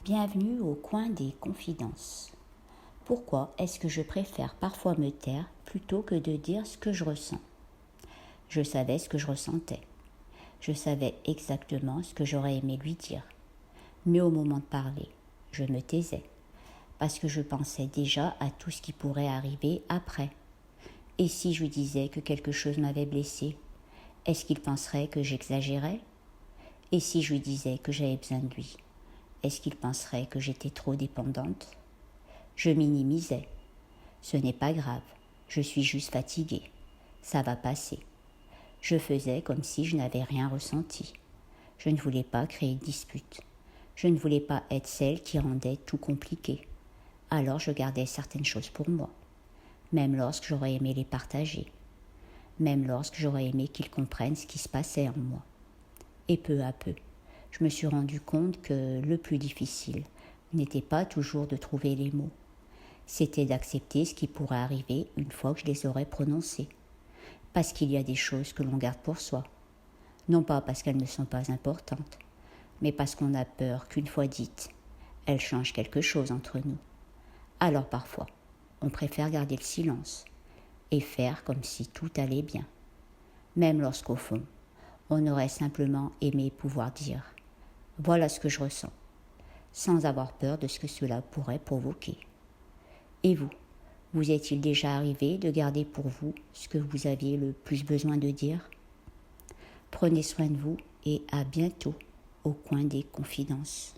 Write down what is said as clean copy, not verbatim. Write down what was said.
Bienvenue au coin des confidences. Pourquoi est-ce que je préfère parfois me taire plutôt que de dire ce que je ressens ? Je savais ce que je ressentais. Je savais exactement ce que j'aurais aimé lui dire. Mais au moment de parler, je me taisais, parce que je pensais déjà à tout ce qui pourrait arriver après. Et si je lui disais que quelque chose m'avait blessée, est-ce qu'il penserait que j'exagérais ? Et si je lui disais que j'avais besoin de lui, est-ce qu'il penserait que j'étais trop dépendante ? Je minimisais. Ce n'est pas grave, je suis juste fatiguée. Ça va passer. Je faisais comme si je n'avais rien ressenti. Je ne voulais pas créer de dispute. Je ne voulais pas être celle qui rendait tout compliqué. Alors je gardais certaines choses pour moi, même lorsque j'aurais aimé les partager, même lorsque j'aurais aimé qu'ils comprennent ce qui se passait en moi. Et peu à peu, je me suis rendu compte que le plus difficile n'était pas toujours de trouver les mots. C'était d'accepter ce qui pourrait arriver une fois que je les aurais prononcés. Parce qu'il y a des choses que l'on garde pour soi. Non pas parce qu'elles ne sont pas importantes, mais parce qu'on a peur qu'une fois dites, elles changent quelque chose entre nous. Alors parfois, on préfère garder le silence et faire comme si tout allait bien. Même lorsqu'au fond, on aurait simplement aimé pouvoir dire « Voilà ce que je ressens », sans avoir peur de ce que cela pourrait provoquer. Et vous est-il déjà arrivé de garder pour vous ce que vous aviez le plus besoin de dire ? Prenez soin de vous et à bientôt au coin des confidences.